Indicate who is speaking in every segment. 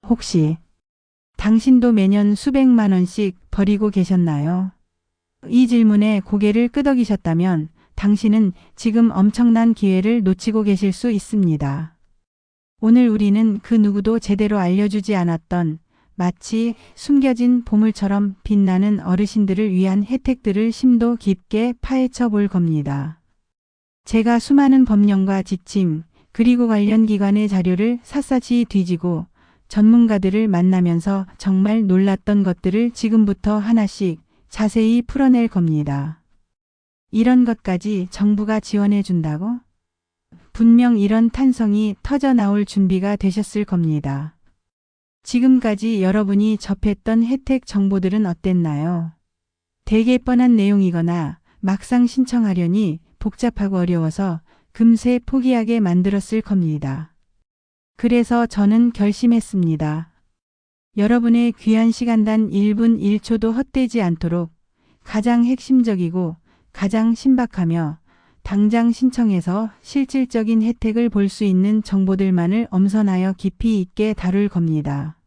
Speaker 1: 혹시 당신도 매년 수백만 원씩 버리고 계셨나요? 이 질문에 고개를 끄덕이셨다면 당신은 지금 엄청난 기회를 놓치고 계실 수 있습니다. 오늘 우리는 그 누구도 제대로 알려주지 않았던 마치 숨겨진 보물처럼 빛나는 어르신들을 위한 혜택들을 심도 깊게 파헤쳐 볼 겁니다. 제가 수많은 법령과 지침, 그리고 관련 기관의 자료를 샅샅이 뒤지고 전문가들을 만나면서 정말 놀랐던 것들을 지금부터 하나씩 자세히 풀어낼 겁니다. 이런 것까지 정부가 지원해 준다고? 분명 이런 탄성이 터져 나올 준비가 되셨을 겁니다. 지금까지 여러분이 접했던 혜택 정보들은 어땠나요? 되게 뻔한 내용이거나 막상 신청하려니 복잡하고 어려워서 금세 포기하게 만들었을 겁니다. 그래서 저는 결심했습니다. 여러분의 귀한 시간단 1분 1초도 헛되지 않도록 가장 핵심적이고 가장 신박하며 당장 신청해서 실질적인 혜택을 볼 수 있는 정보들만을 엄선하여 깊이 있게 다룰 겁니다.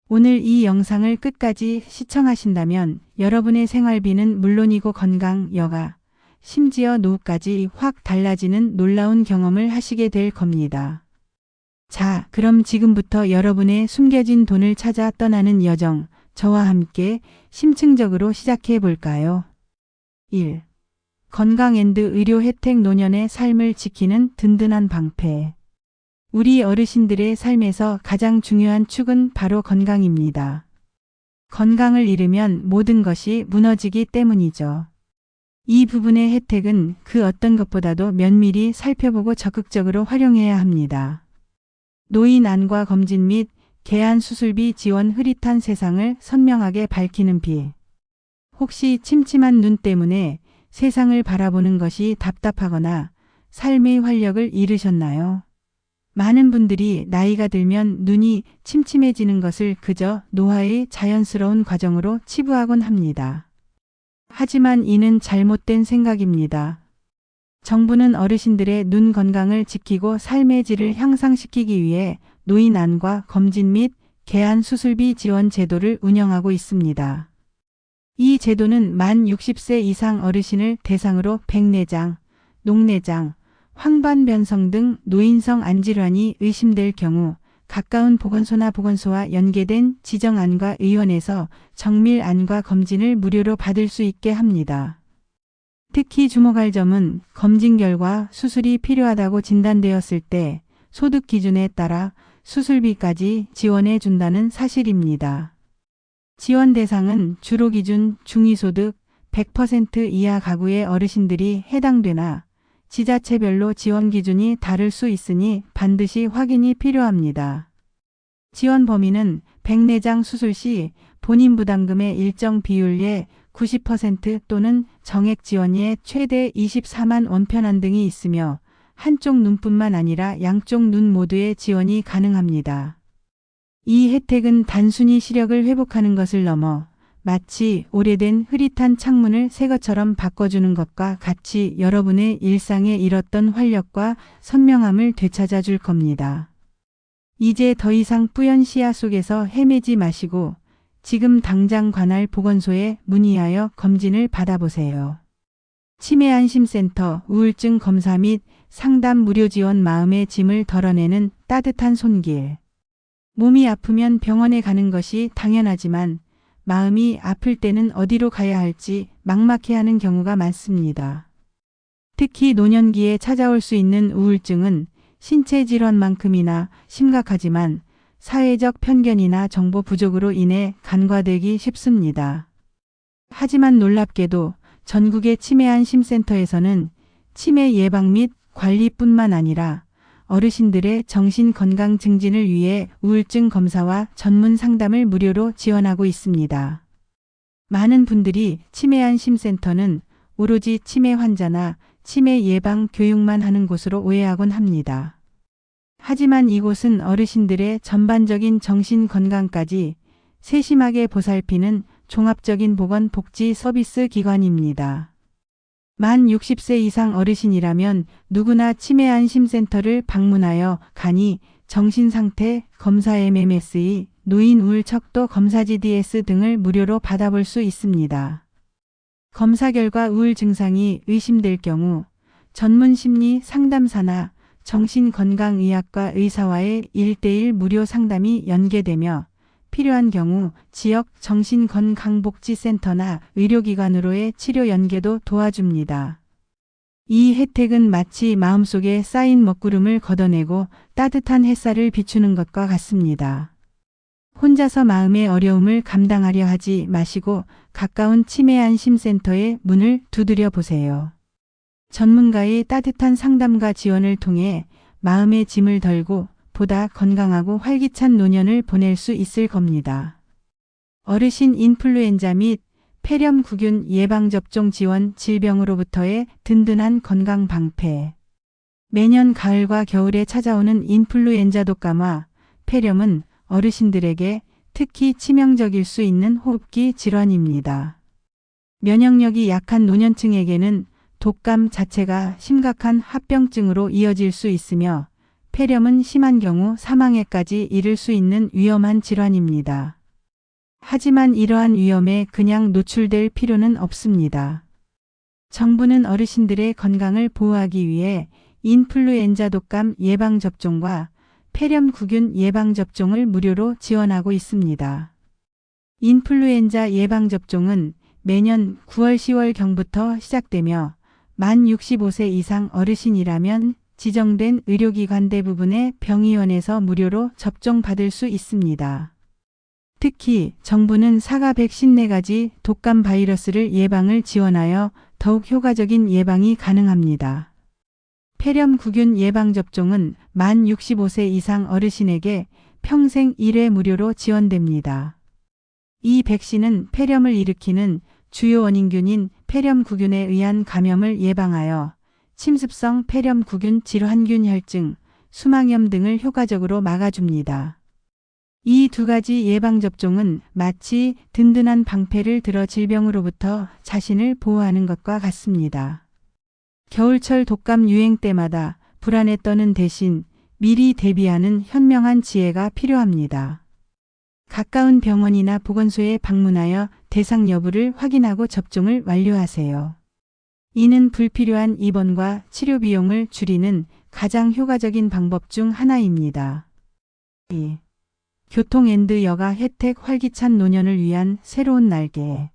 Speaker 1: 오늘 이 영상을 끝까지 시청하신다면 여러분의 생활비는 물론이고 건강, 여가, 심지어 노후까지 확 달라지는 놀라운 경험을 하시게 될 겁니다. 자, 그럼 지금부터 여러분의 숨겨진 돈을 찾아 떠나는 여정, 저와 함께 심층적으로 시작해 볼까요? 1. 건강 앤드 의료 혜택 노년의 삶을 지키는 든든한 방패. 우리 어르신들의 삶에서 가장 중요한 축은 바로 건강입니다. 건강을 잃으면 모든 것이 무너지기 때문이죠. 이 부분의 혜택은 그 어떤 것보다도 면밀히 살펴보고 적극적으로 활용해야 합니다. 노인 안과 검진 및 개안 수술비 지원 흐릿한 세상을 선명하게 밝히는 빛. 혹시 침침한 눈 때문에 세상을 바라보는 것이 답답하거나 삶의 활력을 잃으셨나요? 많은 분들이 나이가 들면 눈이 침침해지는 것을 그저 노화의 자연스러운 과정으로 치부하곤 합니다. 하지만 이는 잘못된 생각입니다. 정부는 어르신들의 눈 건강을 지키고 삶의 질을 향상시키기 위해 노인 안과 검진 및 개안 수술비 지원 제도를 운영하고 있습니다. 이 제도는 만 60세 이상 어르신을 대상으로 백내장, 녹내장, 황반변성 등 노인성 안질환이 의심될 경우 가까운 보건소나 보건소와 연계된 지정안과 의원에서 정밀 안과 검진을 무료로 받을 수 있게 합니다. 특히 주목할 점은 검진 결과 수술이 필요하다고 진단되었을 때 소득 기준에 따라 수술비까지 지원해 준다는 사실입니다. 지원 대상은 주로 기준 중위소득 100% 이하 가구의 어르신들이 해당되나 지자체별로 지원 기준이 다를 수 있으니 반드시 확인이 필요합니다. 지원 범위는 백내장 수술 시 본인 부담금의 일정 비율의 90% 또는 정액 지원의 최대 24만 원 편한 등이 있으며 한쪽 눈뿐만 아니라 양쪽 눈 모두의 지원이 가능합니다. 이 혜택은 단순히 시력을 회복하는 것을 넘어 마치 오래된 흐릿한 창문을 새 것처럼 바꿔주는 것과 같이 여러분의 일상에 잃었던 활력과 선명함을 되찾아 줄 겁니다. 이제 더 이상 뿌연 시야 속에서 헤매지 마시고 지금 당장 관할 보건소에 문의하여 검진을 받아보세요. 치매안심센터 우울증 검사 및 상담 무료 지원 마음의 짐을 덜어내는 따뜻한 손길. 몸이 아프면 병원에 가는 것이 당연하지만 마음이 아플 때는 어디로 가야 할지 막막해하는 경우가 많습니다. 특히 노년기에 찾아올 수 있는 우울증은 신체 질환만큼이나 심각하지만 사회적 편견이나 정보 부족으로 인해 간과되기 쉽습니다. 하지만 놀랍게도 전국의 치매안심센터에서는 치매 예방 및 관리뿐만 아니라 어르신들의 정신건강 증진을 위해 우울증 검사와 전문 상담을 무료로 지원하고 있습니다. 많은 분들이 치매안심센터는 오로지 치매 환자나 치매 예방 교육만 하는 곳으로 오해하곤 합니다. 하지만 이곳은 어르신들의 전반적인 정신건강까지 세심하게 보살피는 종합적인 보건복지 서비스 기관입니다. 만 60세 이상 어르신이라면 누구나 치매안심센터를 방문하여 간이 정신상태 검사 MMSE, 노인 우울 척도 검사 GDS 등을 무료로 받아볼 수 있습니다. 검사 결과 우울 증상이 의심될 경우 전문 심리 상담사나 정신건강의학과 의사와의 1:1 무료 상담이 연계되며 필요한 경우 지역 정신건강복지센터나 의료기관으로의 치료 연계도 도와줍니다. 이 혜택은 마치 마음속에 쌓인 먹구름을 걷어내고 따뜻한 햇살을 비추는 것과 같습니다. 혼자서 마음의 어려움을 감당하려 하지 마시고 가까운 치매안심센터의 문을 두드려 보세요. 전문가의 따뜻한 상담과 지원을 통해 마음의 짐을 덜고 보다 건강하고 활기찬 노년을 보낼 수 있을 겁니다. 어르신 인플루엔자 및 폐렴구균 예방접종 지원 질병으로부터의 든든한 건강 방패. 매년 가을과 겨울에 찾아오는 인플루엔자 독감과 폐렴은 어르신들에게 특히 치명적일 수 있는 호흡기 질환입니다. 면역력이 약한 노년층에게는 독감 자체가 심각한 합병증으로 이어질 수 있으며 폐렴은 심한 경우 사망에까지 이를 수 있는 위험한 질환입니다. 하지만 이러한 위험에 그냥 노출될 필요는 없습니다. 정부는 어르신들의 건강을 보호하기 위해 인플루엔자 독감 예방접종과 폐렴구균 예방접종을 무료로 지원하고 있습니다. 인플루엔자 예방접종은 매년 9월 10월경부터 시작되며 만 65세 이상 어르신이라면 지정된 의료기관 대부분의 병의원에서 무료로 접종받을 수 있습니다. 특히 정부는 사가 154가지 독감 바이러스를 예방을 지원하여 더욱 효과적인 예방이 가능합니다. 폐렴구균 예방접종은 만 65세 이상 어르신에게 평생 1회 무료로 지원됩니다. 이 백신은 폐렴을 일으키는 주요 원인균인 폐렴구균에 의한 감염을 예방하여 침습성 폐렴구균 질환균 혈증, 수막염 등을 효과적으로 막아줍니다. 이 두 가지 예방접종은 마치 든든한 방패를 들어 질병으로부터 자신을 보호하는 것과 같습니다. 겨울철 독감 유행 때마다 불안에 떠는 대신 미리 대비하는 현명한 지혜가 필요합니다. 가까운 병원이나 보건소에 방문하여 대상 여부를 확인하고 접종을 완료하세요. 이는 불필요한 입원과 치료 비용을 줄이는 가장 효과적인 방법 중 하나입니다. 2. 교통 앤드 여가 혜택 활기찬 노년을 위한 새로운 날개.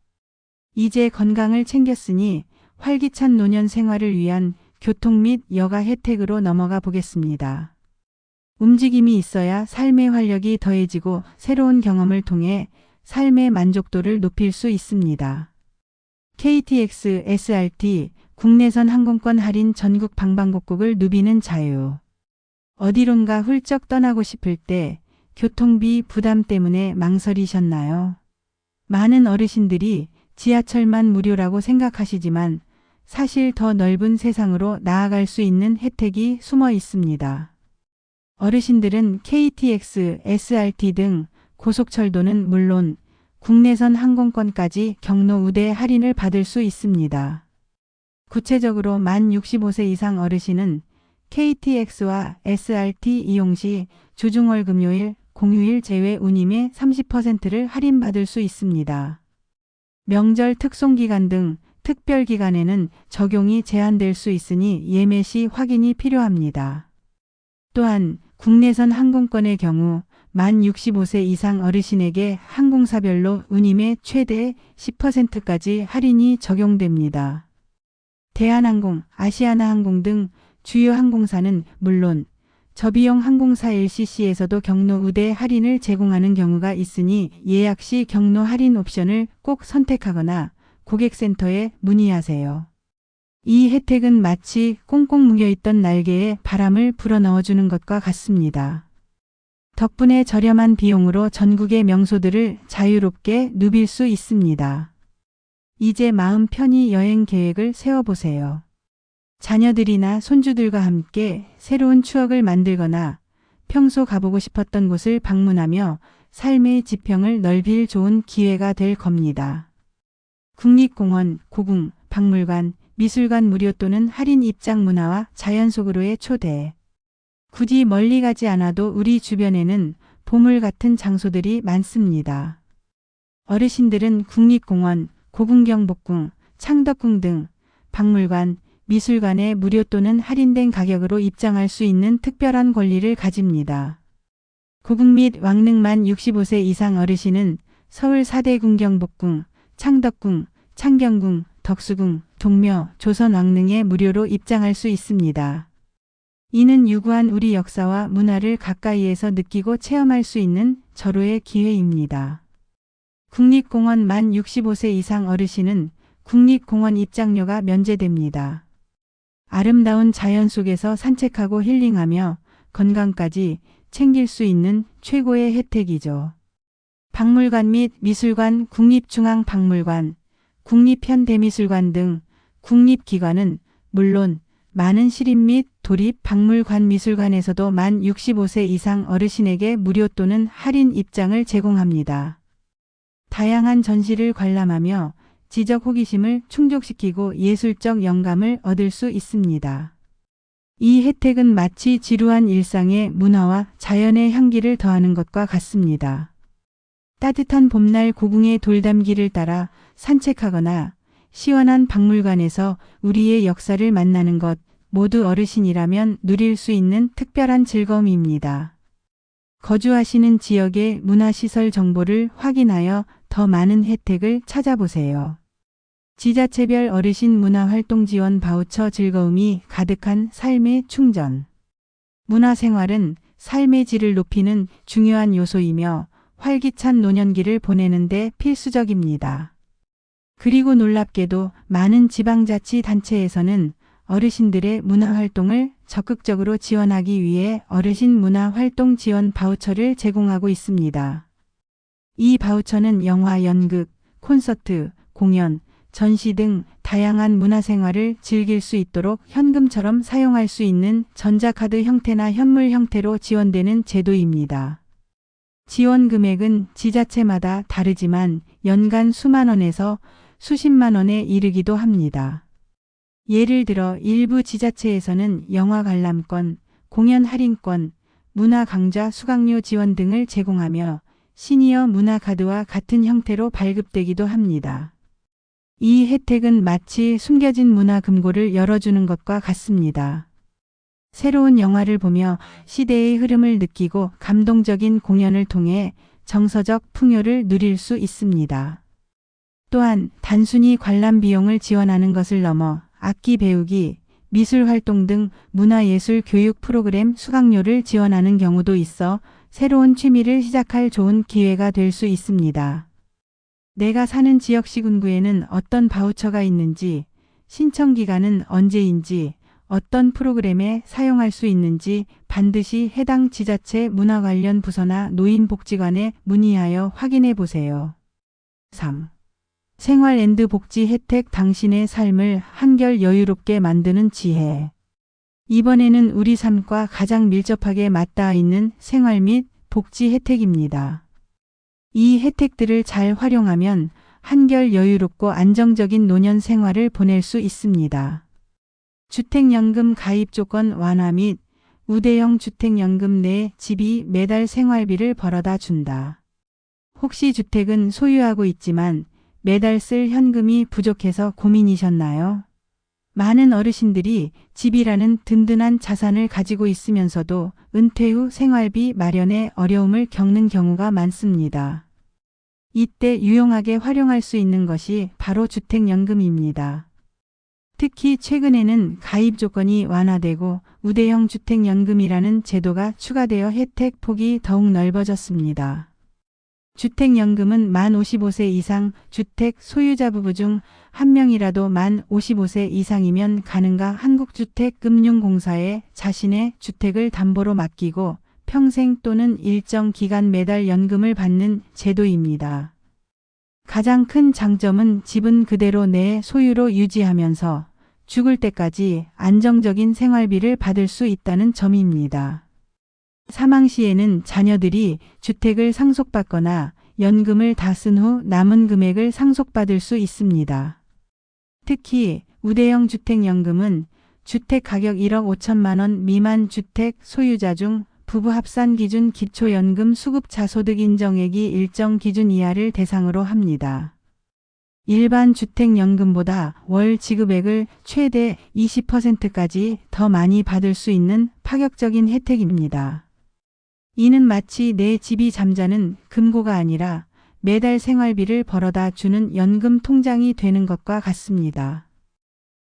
Speaker 1: 이제 건강을 챙겼으니 활기찬 노년 생활을 위한 교통 및 여가 혜택으로 넘어가 보겠습니다. 움직임이 있어야 삶의 활력이 더해지고 새로운 경험을 통해 삶의 만족도를 높일 수 있습니다. KTX, SRT, 국내선 항공권 할인 전국 방방곡곡을 누비는 자유. 어디론가 훌쩍 떠나고 싶을 때 교통비 부담 때문에 망설이셨나요? 많은 어르신들이 지하철만 무료라고 생각하시지만 사실 더 넓은 세상으로 나아갈 수 있는 혜택이 숨어 있습니다. 어르신들은 KTX, SRT 등 고속철도는 물론 국내선 항공권까지 경로 우대 할인을 받을 수 있습니다. 구체적으로 만 65세 이상 어르신은 KTX와 SRT 이용 시 주중월 금요일, 공휴일 제외 운임의 30%를 할인받을 수 있습니다. 명절 특송기간 등 특별기간에는 적용이 제한될 수 있으니 예매 시 확인이 필요합니다. 또한 국내선 항공권의 경우 만 65세 이상 어르신에게 항공사별로 운임의 최대 10%까지 할인이 적용됩니다. 대한항공, 아시아나항공 등 주요 항공사는 물론 저비용 항공사 LCC에서도 경로 우대 할인을 제공하는 경우가 있으니 예약 시 경로 할인 옵션을 꼭 선택하거나 고객센터에 문의하세요. 이 혜택은 마치 꽁꽁 묶여있던 날개에 바람을 불어넣어주는 것과 같습니다. 덕분에 저렴한 비용으로 전국의 명소들을 자유롭게 누빌 수 있습니다. 이제 마음 편히 여행 계획을 세워보세요. 자녀들이나 손주들과 함께 새로운 추억을 만들거나 평소 가보고 싶었던 곳을 방문하며 삶의 지평을 넓힐 좋은 기회가 될 겁니다. 국립공원, 고궁, 박물관, 미술관 무료 또는 할인 입장 문화와 자연 속으로의 초대. 굳이 멀리 가지 않아도 우리 주변에는 보물 같은 장소들이 많습니다. 어르신들은 국립공원, 고궁경복궁, 창덕궁 등 박물관, 미술관에 무료 또는 할인된 가격으로 입장할 수 있는 특별한 권리를 가집니다. 고궁 및 왕릉 만 65세 이상 어르신은 서울 4대 궁경복궁, 창덕궁, 창경궁, 덕수궁, 동묘, 조선 왕릉에 무료로 입장할 수 있습니다. 이는 유구한 우리 역사와 문화를 가까이에서 느끼고 체험할 수 있는 절호의 기회입니다. 국립공원 만 65세 이상 어르신은 국립공원 입장료가 면제됩니다. 아름다운 자연 속에서 산책하고 힐링하며 건강까지 챙길 수 있는 최고의 혜택이죠. 박물관 및 미술관, 국립중앙박물관, 국립현대미술관 등 국립기관은 물론 많은 시립 및 도립 박물관 미술관에서도 만 65세 이상 어르신에게 무료 또는 할인 입장을 제공합니다. 다양한 전시를 관람하며 지적 호기심을 충족시키고 예술적 영감을 얻을 수 있습니다. 이 혜택은 마치 지루한 일상에 문화와 자연의 향기를 더하는 것과 같습니다. 따뜻한 봄날 고궁의 돌담길을 따라 산책하거나 시원한 박물관에서 우리의 역사를 만나는 것 모두 어르신이라면 누릴 수 있는 특별한 즐거움입니다. 거주하시는 지역의 문화시설 정보를 확인하여 더 많은 혜택을 찾아보세요. 지자체별 어르신 문화활동 지원 바우처 즐거움이 가득한 삶의 충전. 문화생활은 삶의 질을 높이는 중요한 요소이며 활기찬 노년기를 보내는데 필수적입니다. 그리고 놀랍게도 많은 지방자치단체에서는 어르신들의 문화활동을 적극적으로 지원하기 위해 어르신 문화활동 지원 바우처를 제공하고 있습니다. 이 바우처는 영화, 연극, 콘서트, 공연, 전시 등 다양한 문화생활을 즐길 수 있도록 현금처럼 사용할 수 있는 전자카드 형태나 현물 형태로 지원되는 제도입니다. 지원 금액은 지자체마다 다르지만 연간 수만 원에서 수십만 원에 이르기도 합니다. 예를 들어 일부 지자체에서는 영화 관람권, 공연 할인권, 문화 강좌 수강료 지원 등을 제공하며 시니어 문화카드와 같은 형태로 발급되기도 합니다. 이 혜택은 마치 숨겨진 문화 금고를 열어주는 것과 같습니다. 새로운 영화를 보며 시대의 흐름을 느끼고 감동적인 공연을 통해 정서적 풍요를 누릴 수 있습니다. 또한 단순히 관람 비용을 지원하는 것을 넘어 악기 배우기, 미술활동 등 문화예술 교육 프로그램 수강료를 지원하는 경우도 있어 새로운 취미를 시작할 좋은 기회가 될 수 있습니다. 내가 사는 지역 시군구에는 어떤 바우처가 있는지, 신청 기간은 언제인지, 어떤 프로그램에 사용할 수 있는지 반드시 해당 지자체 문화 관련 부서나 노인복지관에 문의하여 확인해 보세요. 3. 생활 앤드 복지 혜택, 당신의 삶을 한결 여유롭게 만드는 지혜. 이번에는 우리 삶과 가장 밀접하게 맞닿아 있는 생활 및 복지 혜택입니다. 이 혜택들을 잘 활용하면 한결 여유롭고 안정적인 노년 생활을 보낼 수 있습니다. 주택연금 가입 조건 완화 및 우대형 주택연금 내 집이 매달 생활비를 벌어다 준다. 혹시 주택은 소유하고 있지만 매달 쓸 현금이 부족해서 고민이셨나요? 많은 어르신들이 집이라는 든든한 자산을 가지고 있으면서도 은퇴 후 생활비 마련에 어려움을 겪는 경우가 많습니다. 이때 유용하게 활용할 수 있는 것이 바로 주택연금입니다. 특히 최근에는 가입 조건이 완화되고 우대형 주택연금이라는 제도가 추가되어 혜택 폭이 더욱 넓어졌습니다. 주택연금은 만 55세 이상 주택 소유자 부부 중 한 명이라도 만 55세 이상이면 가능가 한국주택금융공사에 자신의 주택을 담보로 맡기고 평생 또는 일정 기간 매달 연금을 받는 제도입니다. 가장 큰 장점은 집은 그대로 내 소유로 유지하면서 죽을 때까지 안정적인 생활비를 받을 수 있다는 점입니다. 사망 시에는 자녀들이 주택을 상속받거나 연금을 다 쓴 후 남은 금액을 상속받을 수 있습니다. 특히 우대형 주택연금은 주택 가격 1억 5천만 원 미만 주택 소유자 중 부부 합산 기준 기초연금 수급자 소득 인정액이 일정 기준 이하를 대상으로 합니다. 일반 주택연금보다 월 지급액을 최대 20%까지 더 많이 받을 수 있는 파격적인 혜택입니다. 이는 마치 내 집이 잠자는 금고가 아니라 매달 생활비를 벌어다 주는 연금 통장이 되는 것과 같습니다.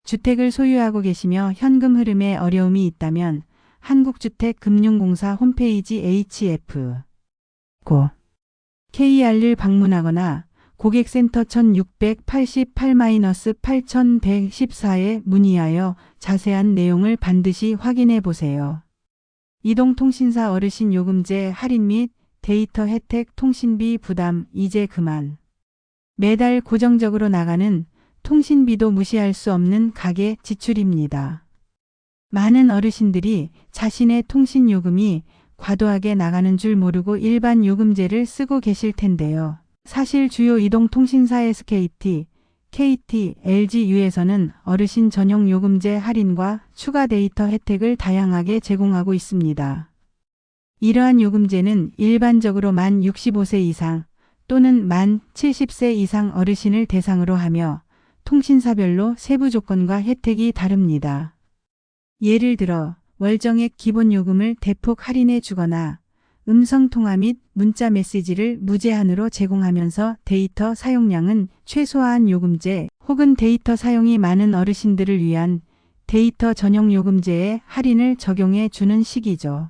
Speaker 1: 주택을 소유하고 계시며 현금 흐름에 어려움이 있다면 한국주택금융공사 홈페이지 KR을 방문하거나 고객센터 1688-8114에 문의하여 자세한 내용을 반드시 확인해 보세요. 이동통신사 어르신 요금제 할인 및 데이터 혜택 통신비 부담 이제 그만. 매달 고정적으로 나가는 통신비도 무시할 수 없는 가계 지출입니다. 많은 어르신들이 자신의 통신요금이 과도하게 나가는 줄 모르고 일반 요금제를 쓰고 계실 텐데요. 사실 주요 이동통신사 SKT, KT, LGU에서는 어르신 전용 요금제 할인과 추가 데이터 혜택을 다양하게 제공하고 있습니다. 이러한 요금제는 일반적으로 만 65세 이상 또는 만 70세 이상 어르신을 대상으로 하며 통신사별로 세부 조건과 혜택이 다릅니다. 예를 들어 월정액 기본요금을 대폭 할인해 주거나 음성통화 및 문자 메시지를 무제한으로 제공하면서 데이터 사용량은 최소화한 요금제 혹은 데이터 사용이 많은 어르신들을 위한 데이터 전용 요금제에 할인을 적용해 주는 식이죠.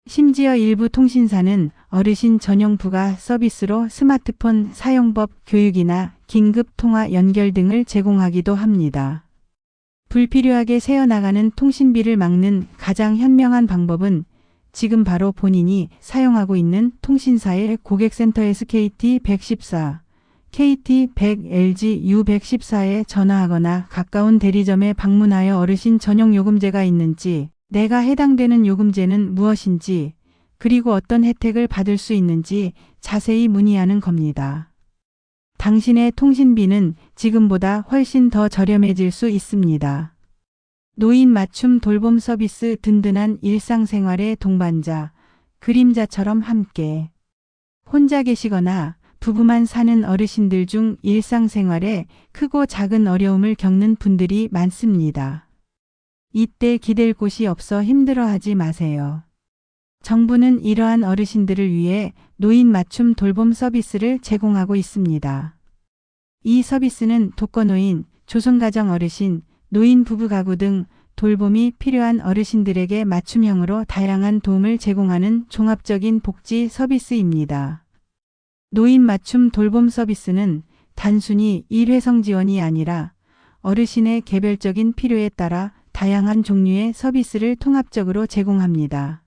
Speaker 1: 심지어 일부 통신사는 어르신 전용 부가 서비스로 스마트폰 사용법 교육이나 긴급 통화 연결 등을 제공하기도 합니다. 불필요하게 새어나가는 통신비를 막는 가장 현명한 방법은 지금 바로 본인이 사용하고 있는 통신사의 고객센터 SKT 114, KT 100, LG U114에 전화하거나 가까운 대리점에 방문하여 어르신 전용 요금제가 있는지, 내가 해당되는 요금제는 무엇인지, 그리고 어떤 혜택을 받을 수 있는지 자세히 문의하는 겁니다. 당신의 통신비는 지금보다 훨씬 더 저렴해질 수 있습니다. 노인 맞춤 돌봄 서비스 든든한 일상생활의 동반자, 그림자처럼 함께. 혼자 계시거나 부부만 사는 어르신들 중 일상생활에 크고 작은 어려움을 겪는 분들이 많습니다. 이때 기댈 곳이 없어 힘들어하지 마세요. 정부는 이러한 어르신들을 위해 노인 맞춤 돌봄 서비스를 제공하고 있습니다. 이 서비스는 독거노인, 조선가정 어르신, 노인 부부 가구 등 돌봄이 필요한 어르신들에게 맞춤형으로 다양한 도움을 제공하는 종합적인 복지 서비스입니다. 노인 맞춤 돌봄 서비스는 단순히 일회성 지원이 아니라 어르신의 개별적인 필요에 따라 다양한 종류의 서비스를 통합적으로 제공합니다.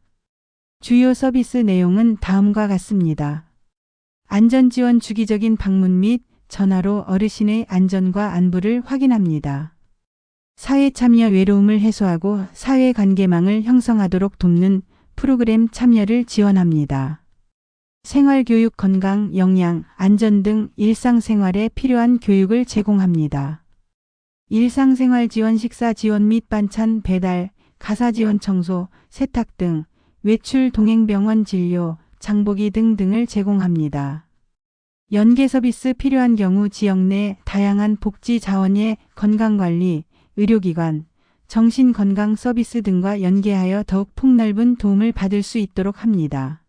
Speaker 1: 주요 서비스 내용은 다음과 같습니다. 안전지원 주기적인 방문 및 전화로 어르신의 안전과 안부를 확인합니다. 사회 참여 외로움을 해소하고 사회관계망을 형성하도록 돕는 프로그램 참여를 지원합니다. 생활교육, 건강, 영양, 안전 등 일상생활에 필요한 교육을 제공합니다. 일상생활 지원, 식사 지원 및 반찬 배달, 가사 지원, 청소, 세탁 등 외출, 동행병원 진료, 장보기 등을 제공합니다. 연계 서비스 필요한 경우 지역 내 다양한 복지 자원의 건강관리, 의료기관, 정신건강 서비스 등과 연계하여 더욱 폭넓은 도움을 받을 수 있도록 합니다.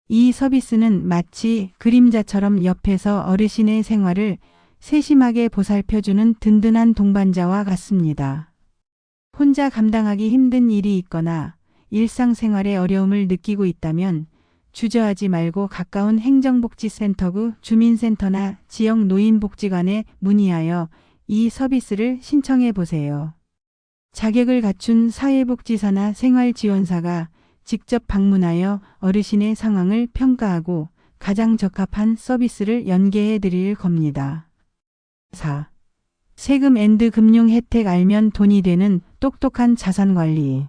Speaker 1: 이 서비스는 마치 그림자처럼 옆에서 어르신의 생활을 세심하게 보살펴주는 든든한 동반자와 같습니다. 혼자 감당하기 힘든 일이 있거나 일상생활에 어려움을 느끼고 있다면 주저하지 말고 가까운 행정복지센터구 주민센터나 지역 노인복지관에 문의하여 이 서비스를 신청해 보세요. 자격을 갖춘 사회복지사나 생활지원사가 직접 방문하여 어르신의 상황을 평가하고 가장 적합한 서비스를 연계해 드릴 겁니다. 4. 세금 앤드 금융 혜택 알면 돈이 되는 똑똑한 자산관리.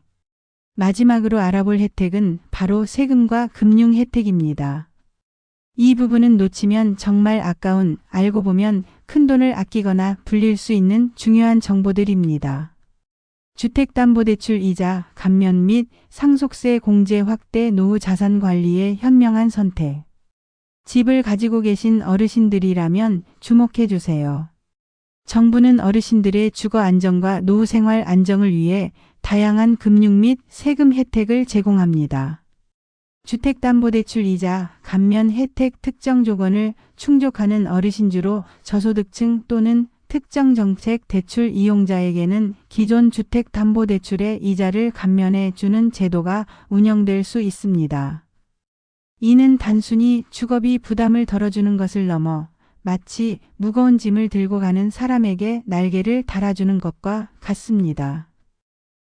Speaker 1: 마지막으로 알아볼 혜택은 바로 세금과 금융 혜택입니다. 이 부분은 놓치면 정말 아까운, 알고 보면 큰돈을 아끼거나 불릴 수 있는 중요한 정보들입니다. 주택담보대출 이자 감면 및 상속세 공제 확대 노후 자산 관리의 현명한 선택. 집을 가지고 계신 어르신들이라면 주목해 주세요. 정부는 어르신들의 주거 안정과 노후 생활 안정을 위해 다양한 금융 및 세금 혜택을 제공합니다. 주택담보대출 이자 감면 혜택 특정 조건을 충족하는 어르신주로 저소득층 또는 특정 정책 대출 이용자에게는 기존 주택담보대출의 이자를 감면해 주는 제도가 운영될 수 있습니다. 이는 단순히 주거비 부담을 덜어주는 것을 넘어 마치 무거운 짐을 들고 가는 사람에게 날개를 달아주는 것과 같습니다.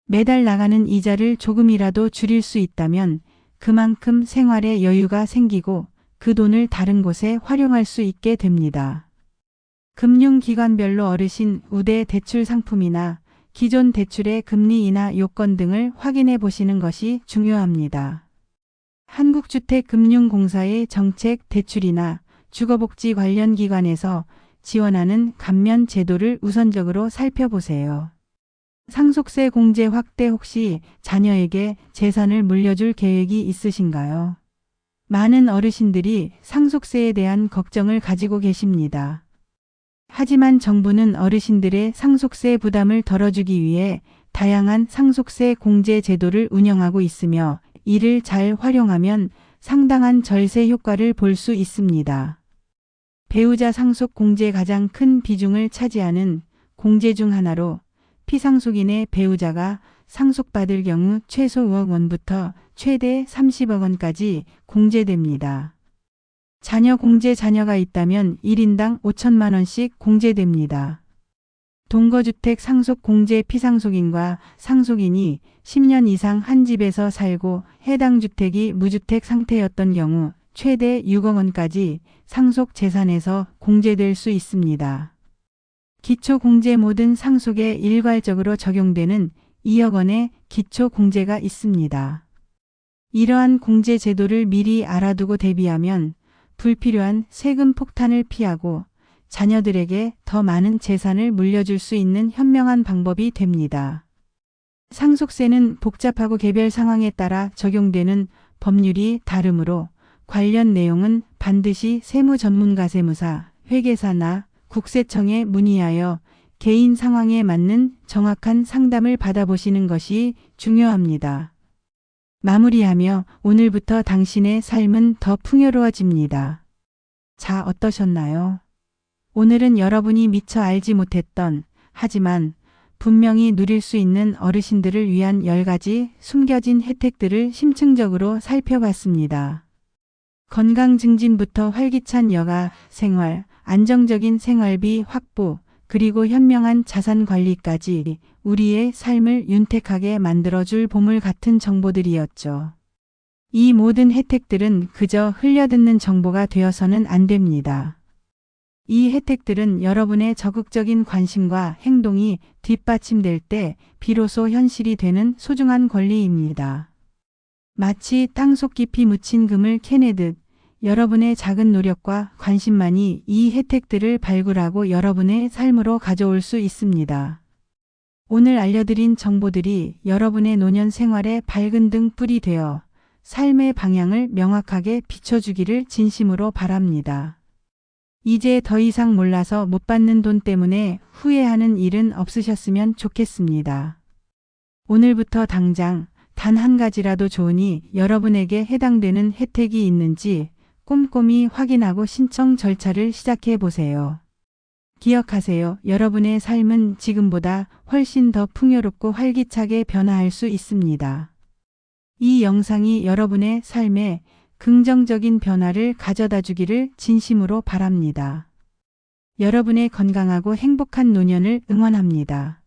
Speaker 1: 매달 나가는 이자를 조금이라도 줄일 수 있다면 그만큼 생활에 여유가 생기고 그 돈을 다른 곳에 활용할 수 있게 됩니다. 금융기관별로 어르신 우대 대출 상품이나 기존 대출의 금리 인하 요건 등을 확인해 보시는 것이 중요합니다. 한국주택금융공사의 정책 대출이나 주거복지 관련 기관에서 지원하는 감면 제도를 우선적으로 살펴보세요. 상속세 공제 확대 혹시 자녀에게 재산을 물려줄 계획이 있으신가요? 많은 어르신들이 상속세에 대한 걱정을 가지고 계십니다. 하지만 정부는 어르신들의 상속세 부담을 덜어주기 위해 다양한 상속세 공제 제도를 운영하고 있으며 이를 잘 활용하면 상당한 절세 효과를 볼 수 있습니다. 배우자 상속 공제의 가장 큰 비중을 차지하는 공제 중 하나로 피상속인의 배우자가 상속받을 경우 최소 5억 원부터 최대 30억 원까지 공제됩니다. 자녀 공제 자녀가 있다면 1인당 5천만 원씩 공제됩니다. 동거주택 상속 공제 피상속인과 상속인이 10년 이상 한 집에서 살고 해당 주택이 무주택 상태였던 경우 최대 6억 원까지 상속 재산에서 공제될 수 있습니다. 기초 공제 모든 상속에 일괄적으로 적용되는 2억 원의 기초 공제가 있습니다. 이러한 공제 제도를 미리 알아두고 대비하면 불필요한 세금 폭탄을 피하고 자녀들에게 더 많은 재산을 물려줄 수 있는 현명한 방법이 됩니다. 상속세는 복잡하고 개별 상황에 따라 적용되는 법률이 다르므로 관련 내용은 반드시 세무전문가 세무사, 회계사나 국세청에 문의하여 개인 상황에 맞는 정확한 상담을 받아보시는 것이 중요합니다. 마무리하며 오늘부터 당신의 삶은 더 풍요로워집니다. 자, 어떠셨나요? 오늘은 여러분이 미처 알지 못했던 하지만 분명히 누릴 수 있는 어르신들을 위한 10가지 숨겨진 혜택들을 심층적으로 살펴봤습니다. 건강 증진부터 활기찬 여가 생활, 안정적인 생활비 확보, 그리고 현명한 자산 관리까지 우리의 삶을 윤택하게 만들어줄 보물 같은 정보들이었죠. 이 모든 혜택들은 그저 흘려듣는 정보가 되어서는 안 됩니다. 이 혜택들은 여러분의 적극적인 관심과 행동이 뒷받침될 때 비로소 현실이 되는 소중한 권리입니다. 마치 땅속 깊이 묻힌 금을 캐내듯 여러분의 작은 노력과 관심만이 이 혜택들을 발굴하고 여러분의 삶으로 가져올 수 있습니다. 오늘 알려드린 정보들이 여러분의 노년 생활에 밝은 등불이 되어 삶의 방향을 명확하게 비춰주기를 진심으로 바랍니다. 이제 더 이상 몰라서 못 받는 돈 때문에 후회하는 일은 없으셨으면 좋겠습니다. 오늘부터 당장 단 한 가지라도 좋으니 여러분에게 해당되는 혜택이 있는지 꼼꼼히 확인하고 신청 절차를 시작해 보세요. 기억하세요. 여러분의 삶은 지금보다 훨씬 더 풍요롭고 활기차게 변화할 수 있습니다. 이 영상이 여러분의 삶에 긍정적인 변화를 가져다 주기를 진심으로 바랍니다. 여러분의 건강하고 행복한 노년을 응원합니다.